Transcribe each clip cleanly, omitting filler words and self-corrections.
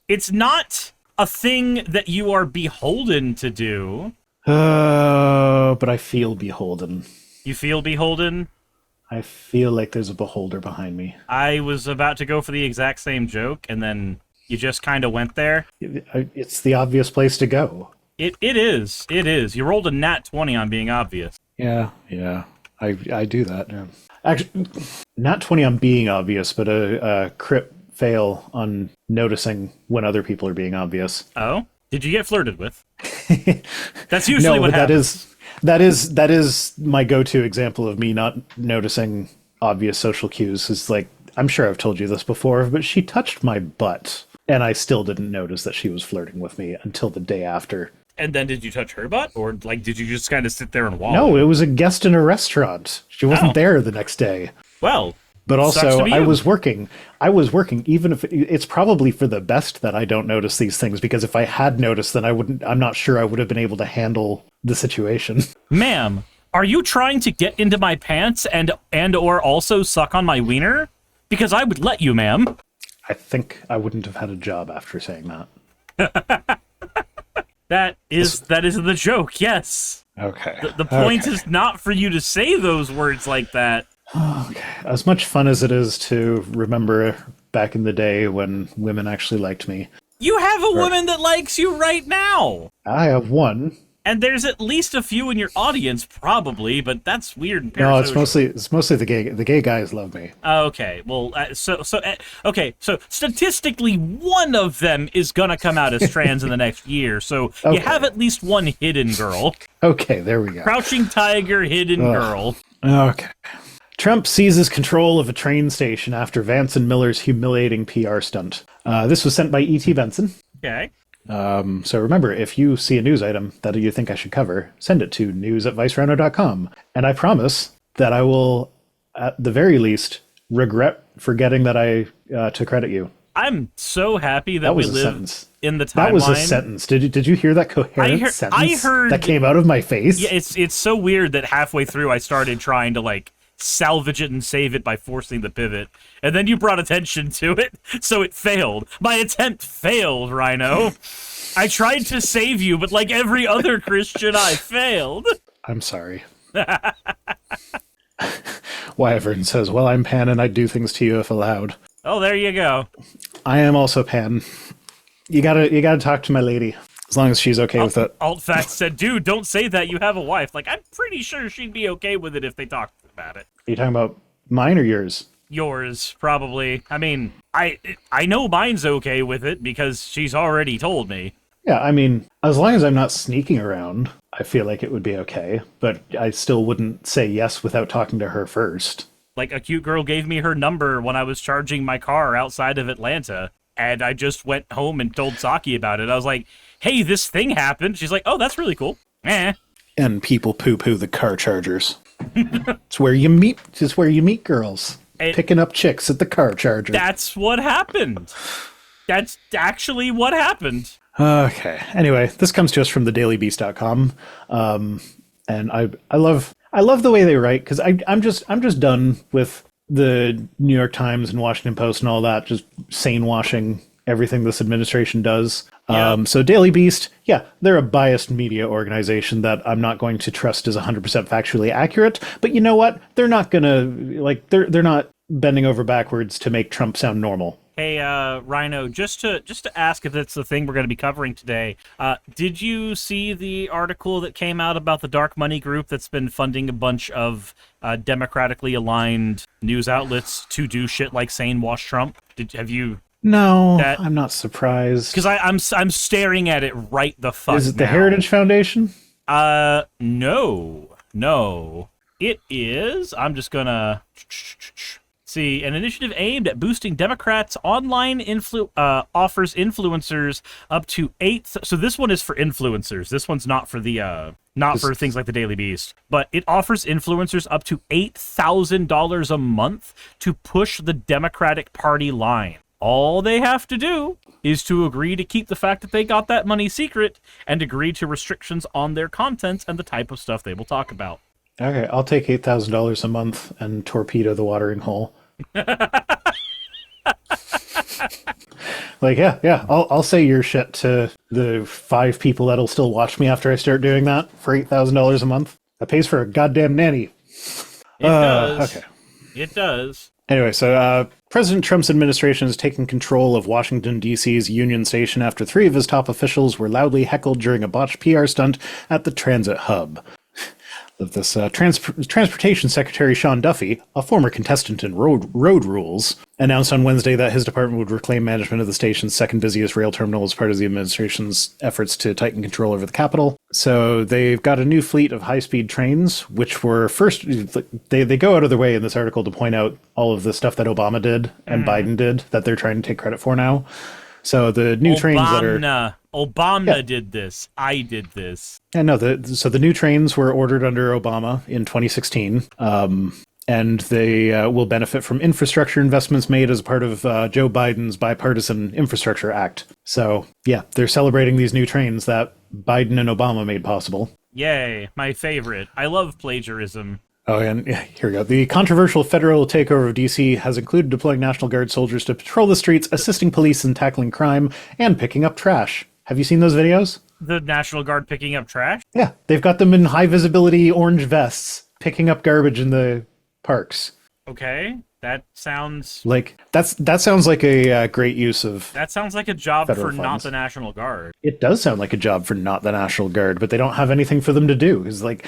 It's not a thing that you are beholden to do. But I feel beholden. You feel beholden? I feel like there's a beholder behind me. I was about to go for the exact same joke, and then you just kind of went there. It's the obvious place to go. It is. It is. You rolled a nat 20 on being obvious. Yeah. I do that. Yeah. Actually, not 20 on being obvious, but a crit fail on noticing when other people are being obvious. Oh? Did you get flirted with? That's usually what happens. That is my go-to example of me not noticing obvious social cues. Is like, I'm sure I've told you this before, but she touched my butt, and I still didn't notice that she was flirting with me until the day after. And then did you touch her butt? Or, like, did you just kind of sit there and wallow? No, it was a guest in a restaurant. She wasn't there the next day. Well, but also, I you. was working, even if it's probably for the best that I don't notice these things, because if I had noticed, then I'm not sure I would have been able to handle the situation. Ma'am, are you trying to get into my pants and or also suck on my wiener? Because I would let you, ma'am. I think I wouldn't have had a job after saying that. That is the joke, yes. Okay. The point is not for you to say those words like that. Okay. As much fun as it is to remember back in the day when women actually liked me. You have a woman that likes you right now. I have one. And there's at least a few in your audience, probably, but that's weird. And no, it's mostly the gay guys love me. Okay, well, so statistically, one of them is gonna come out as trans in the next year. So you have at least one hidden girl. Okay, there we go. Crouching tiger, hidden girl. Okay. Trump seizes control of a train station after Vance and Miller's humiliating PR stunt. This was sent by E.T. Benson. Okay. So remember, if you see a news item that you think I should cover, send it to news@vicerhino.com. And I promise that I will, at the very least, regret forgetting that I to credit you. I'm so happy that we live in the timeline. That was a sentence. Did you hear that coherent sentence I heard that came out of my face? Yeah, it's so weird that halfway through I started trying to, like, salvage it and save it by forcing the pivot, and then you brought attention to it, so it failed. My attempt failed, Rhino. I tried to save you, but like every other Christian, I failed. I'm sorry. Wyvern says, well, I'm Pan and I'd do things to you if allowed. Oh, there you go. I am also Pan. You gotta talk to my lady. As long as she's okay with it. Altfact said, dude, don't say that, you have a wife. Like, I'm pretty sure she'd be okay with it if they talked about it. Are you talking about mine or yours? Yours, probably. I mean, I know mine's okay with it because she's already told me. Yeah, I mean, as long as I'm not sneaking around, I feel like it would be okay. But I still wouldn't say yes without talking to her first. Like, a cute girl gave me her number when I was charging my car outside of Atlanta. And I just went home and told Saki about it. I was like, hey, this thing happened. She's like, oh, that's really cool. Eh. And people poo-poo the car chargers. It's where you meet girls. Picking up chicks at the car charger. That's what happened. That's actually what happened. Okay. Anyway, this comes to us from thedailybeast.com. And I love the way they write, because I'm just done with the New York Times and Washington Post and all that, just sane washing everything this administration does. Yeah. So Daily Beast, yeah, they're a biased media organization that I'm not going to trust is 100% factually accurate. But you know what? They're not gonna, like, they're not bending over backwards to make Trump sound normal. Hey, Rhino, just to ask if that's the thing we're going to be covering today, did you see the article that came out about the dark money group that's been funding a bunch of democratically aligned news outlets to do shit like sane wash Trump? Have you? No, I'm not surprised. Because I'm staring at it right the fuck now. Is it the Heritage Foundation? No. It is. I'm just gonna see, an initiative aimed at boosting Democrats' online offers influencers up to 8. So this one is for influencers. This one's not for the not for things like the Daily Beast, but it offers influencers up to $8,000 a month to push the Democratic Party line. All they have to do is to agree to keep the fact that they got that money secret and agree to restrictions on their content and the type of stuff they will talk about. Okay, I'll take $8,000 a month and torpedo the watering hole. Like, yeah, I'll say your shit to the 5 people that'll still watch me after I start doing that for $8,000 a month. That pays for a goddamn nanny. It does. Okay. It does. Anyway, so President Trump's administration has taken control of Washington, D.C.'s Union Station after 3 of his top officials were loudly heckled during a botched PR stunt at the transit hub. Of this Transportation Secretary Sean Duffy, a former contestant in Road Rules, announced on Wednesday that his department would reclaim management of the station's second busiest rail terminal as part of the administration's efforts to tighten control over the capital. So they've got a new fleet of high-speed trains, which were first... They go out of their way in this article to point out all of the stuff that Obama did and Biden did that they're trying to take credit for now. So the new trains that are... Obama did this. I did this. Yeah, no, so the new trains were ordered under Obama in 2016, and they will benefit from infrastructure investments made as part of Joe Biden's Bipartisan Infrastructure Act. So, yeah, they're celebrating these new trains that Biden and Obama made possible. Yay, my favorite. I love plagiarism. Oh, and yeah, here we go. The controversial federal takeover of D.C. has included deploying National Guard soldiers to patrol the streets, assisting police in tackling crime, and picking up trash. Have you seen those videos? The National Guard picking up trash? Yeah, they've got them in high-visibility orange vests, picking up garbage in the parks. Okay, that sounds... Like, that sounds like a great use of... That sounds like a job for funds. not the National Guard. It does sound like a job for not the National Guard, but they don't have anything for them to do. It's like,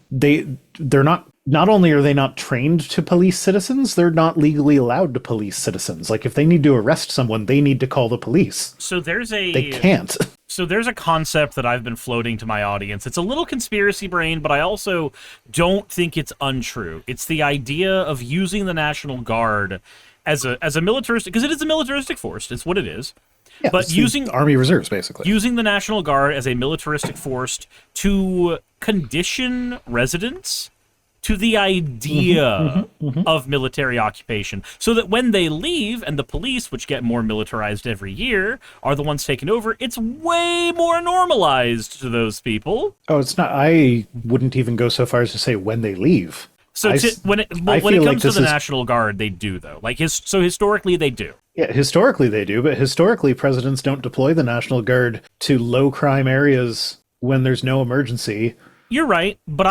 they're not... Not only are they not trained to police citizens, they're not legally allowed to police citizens. Like, if they need to arrest someone, they need to call the police. So They can't. So there's a concept that I've been floating to my audience. It's a little conspiracy brain, but I also don't think it's untrue. It's the idea of using the National Guard as a militaristic, because it is a militaristic force. It's what it is. Yeah, but using Army Reserves, basically. Using the National Guard as a militaristic force to condition residents to the idea of military occupation, so that when they leave and the police, which get more militarized every year, are the ones taking over, it's way more normalized to those people. Oh, it's not. I wouldn't even go so far as to say when they leave. So when it comes to the National Guard, they do, though. Like historically, they do. Yeah, historically they do, but historically presidents don't deploy the National Guard to low crime areas when there's no emergency. You're right, but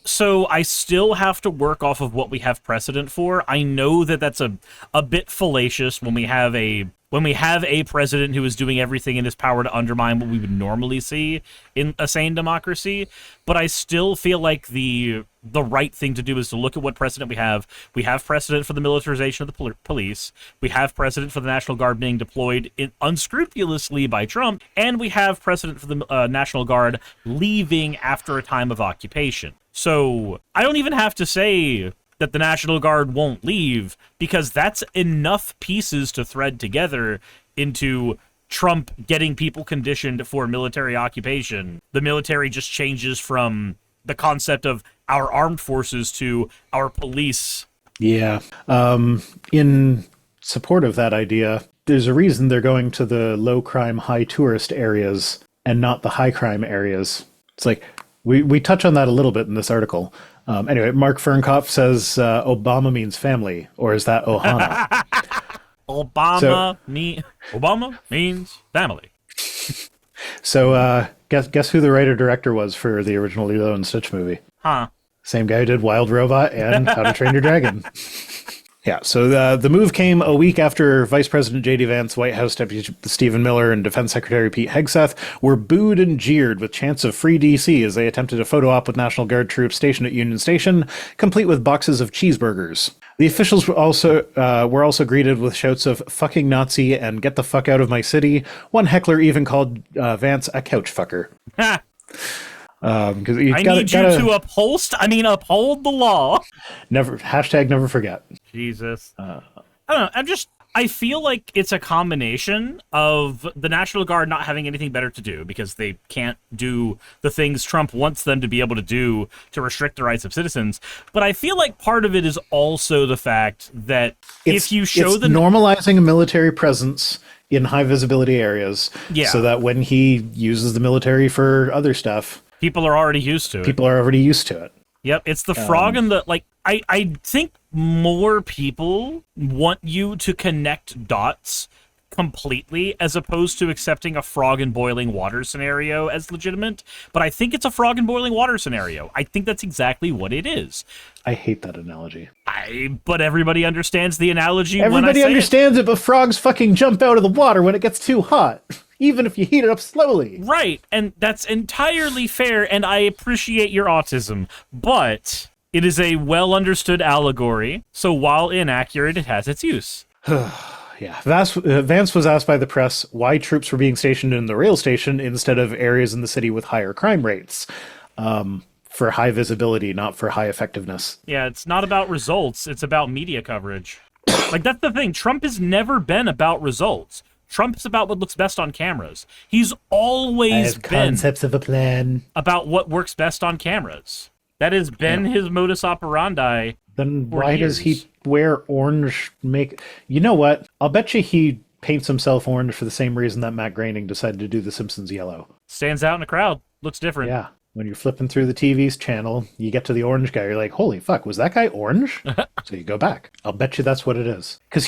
So I still have to work off of what we have precedent for. I know that that's a bit fallacious when we have a president who is doing everything in his power to undermine what we would normally see in a sane democracy, but I still feel like the right thing to do is to look at what precedent we have. We have precedent for the militarization of the police. We have precedent for the National Guard being deployed unscrupulously by Trump, and we have precedent for the National Guard leaving after a time of occupation. So I don't even have to say that the National Guard won't leave, because that's enough pieces to thread together into Trump getting people conditioned for military occupation. The military just changes from the concept of our armed forces to our police. Yeah. In support of that idea, there's a reason they're going to the low crime, high tourist areas and not the high crime areas. It's like, we touch on that a little bit in this article. Anyway, Mark Fernkopf says Obama means family, or is that Ohana? Obama means family. So guess who the writer-director was for the original Lilo and Stitch movie? Huh. Same guy who did Wild Robot and How to Train Your Dragon. Yeah, so the move came a week after Vice President J.D. Vance, White House Deputy Stephen Miller, and Defense Secretary Pete Hegseth were booed and jeered with chants of Free D.C. as they attempted a photo op with National Guard troops stationed at Union Station, complete with boxes of cheeseburgers. The officials were also greeted with shouts of "fucking Nazi" and "get the fuck out of my city." One heckler even called Vance a couch fucker. Because I need you to uphold the law. Never forget. Jesus. I don't know. I feel like it's a combination of the National Guard not having anything better to do because they can't do the things Trump wants them to be able to do to restrict the rights of citizens. But I feel like part of it is also the fact that if you show the normalizing a military presence in high visibility areas, so that when he uses the military for other stuff, people are already used to it. Yep, it's the frog and the, like, I think more people want you to connect dots completely, as opposed to accepting a frog in boiling water scenario as legitimate, but I think it's a frog in boiling water scenario. I think that's exactly what it is. I hate that analogy. But everybody understands the analogy when I Everybody say understands it, but frogs fucking jump out of the water when it gets too hot, even if you heat it up slowly. Right, and that's entirely fair, and I appreciate your autism, but it is a well-understood allegory, so while inaccurate, it has its use. Yeah, Vance was asked by the press why troops were being stationed in the rail station instead of areas in the city with higher crime rates. For high visibility, not for high effectiveness. Yeah, it's not about results, it's about media coverage. Like, that's the thing. Trump has never been about results. Trump's about what looks best on cameras. He's always been concepts of a plan. about what works best on cameras. That has been his modus operandi. Then why does he wear orange You know what? I'll bet you he paints himself orange for the same reason that Matt Groening decided to do The Simpsons yellow. Stands out in a crowd. Looks different. Yeah. When you're flipping through the TV's channel, you get to the orange guy. You're like, holy fuck, was that guy orange? So you go back. I'll bet you that's what it is. Because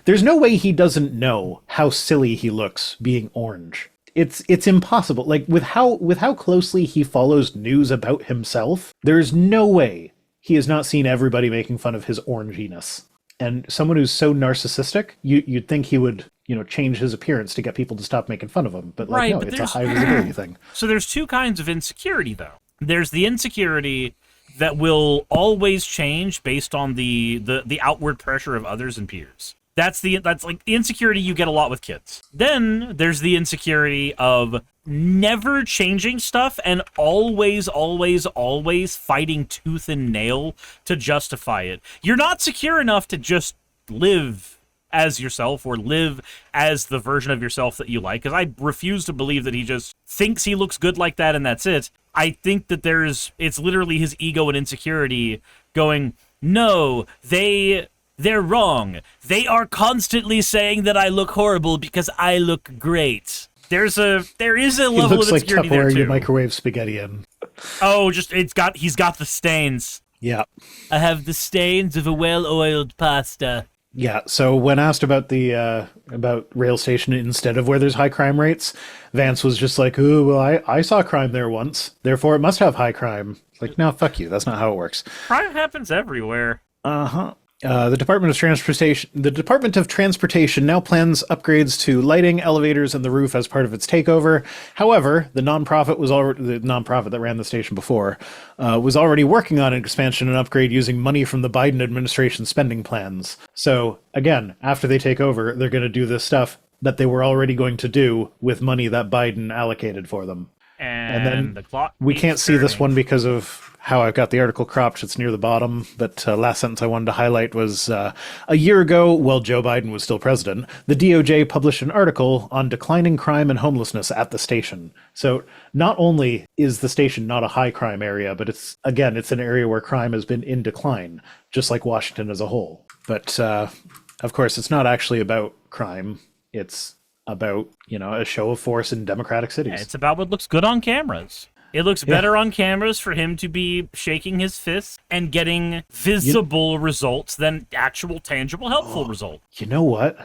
there's no way he doesn't know how silly he looks being orange. It's impossible. Like, with how closely he follows news about himself, there's no way he has not seen everybody making fun of his oranginess. And someone who's so narcissistic, you'd think he would, change his appearance to get people to stop making fun of him. But Right, no, but it's a high visibility thing. So there's two kinds of insecurity, though. There's the insecurity that will always change based on the outward pressure of others and peers. That's like the insecurity you get a lot with kids. Then there's the insecurity of never changing stuff and always, always, always fighting tooth and nail to justify it. You're not secure enough to just live as yourself or live as the version of yourself that you like, because I refuse to believe that he just thinks he looks good like that and that's it. I think that it's literally his ego and insecurity going, no, they're wrong. They are constantly saying that I look horrible because I look great. There is a level of insecurity there too. Tupperware you microwave spaghetti in. Oh, he's got the stains. Yeah. I have the stains of a well-oiled pasta. Yeah, so when asked about about rail station instead of where there's high crime rates, Vance was just like, "Ooh, well, I saw crime there once, therefore it must have high crime." It's like, no, fuck you. That's not how it works. Crime happens everywhere. Uh-huh. The Department of Transportation now plans upgrades to lighting, elevators, and the roof as part of its takeover. However, the nonprofit that ran the station before was already working on an expansion and upgrade using money from the Biden administration spending plans. So again, after they take over, they're going to do this stuff that they were already going to do with money that Biden allocated for them. And then the clock we can't see this one because of how I've got the article cropped. It's near the bottom. But last sentence I wanted to highlight was a year ago, while Joe Biden was still president, the DOJ published an article on declining crime and homelessness at the station. So not only is the station not a high crime area, but it's an area where crime has been in decline, just like Washington as a whole. But of course, it's not actually about crime. It's about, a show of force in democratic cities. Yeah, it's about what looks good on cameras. It looks better on cameras for him to be shaking his fists and getting visible results than actual, tangible, helpful results. You know what?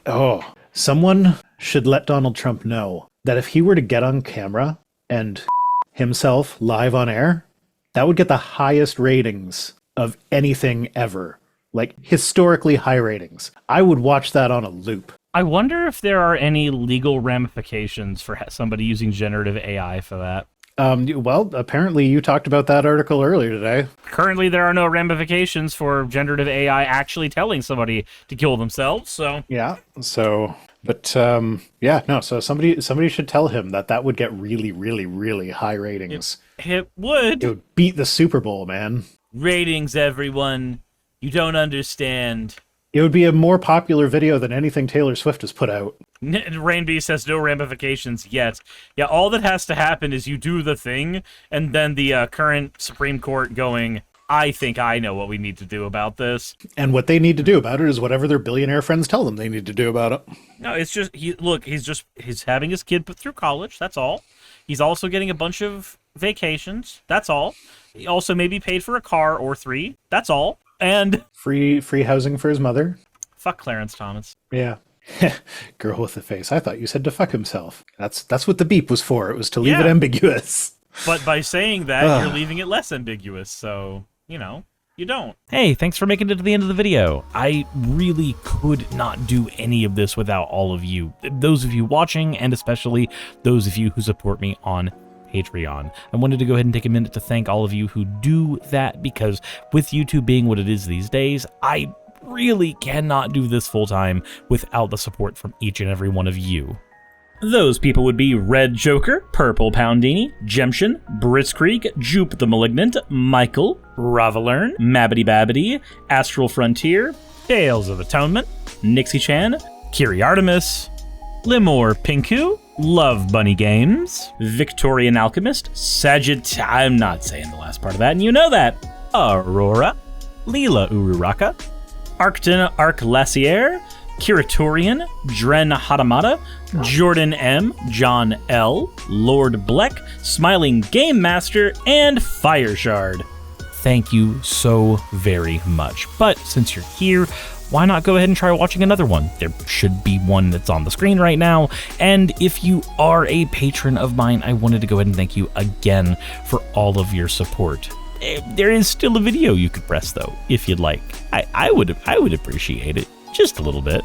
Oh, someone should let Donald Trump know that if he were to get on camera and himself live on air, that would get the highest ratings of anything ever. Like, historically high ratings. I would watch that on a loop. I wonder if there are any legal ramifications for somebody using generative AI for that. Well, apparently you talked about that article earlier today. Currently, there are no ramifications for generative AI actually telling somebody to kill themselves, so... Yeah, so... But, so somebody should tell him that would get really, really, really high ratings. It would. It would beat the Super Bowl, man. Ratings, everyone. You don't understand. It would be a more popular video than anything Taylor Swift has put out. Rainbeast has no ramifications yet. Yeah, all that has to happen is you do the thing, and then the current Supreme Court going, I think I know what we need to do about this. And what they need to do about it is whatever their billionaire friends tell them they need to do about it. No, it's just, he's having his kid put through college, that's all. He's also getting a bunch of vacations, that's all. He also maybe paid for a car or 3, that's all. And free housing for his mother. Fuck Clarence Thomas. Yeah. Girl with the face. I thought you said to fuck himself. That's what the beep was for. It was to leave it Yeah. ambiguous. But by saying that, you're leaving it less ambiguous, so, you know, you don't. Hey, thanks for making it to the end of the video. I really could not do any of this without all of you. Those of you watching, and especially those of you who support me on Patreon. I wanted to go ahead and take a minute to thank all of you who do that, because with YouTube being what it is these days, I really cannot do this full time without the support from each and every one of you. Those people would be Red Joker, Purple Poundini, Jemshin, Britzkrieg, Jupe the Malignant, Michael, Ravalern, Mabbity Babbity, Astral Frontier, Tales of Atonement, Nixie Chan, Kiri Artemis, Limor Pinku, Love Bunny Games, Victorian Alchemist, I'm not saying the last part of that, and you know that, Aurora, Leela Ururaka, Arcton Arclacier, Kiratorian, Dren Hadamata, Jordan M, John L, Lord Bleck, Smiling Game Master, and Fireshard. Thank you so very much. But since you're here, why not go ahead and try watching another one? There should be one that's on the screen right now. And if you are a patron of mine, I wanted to go ahead and thank you again for all of your support. There is still a video you could press though, if you'd like. I would appreciate it. Just a little bit.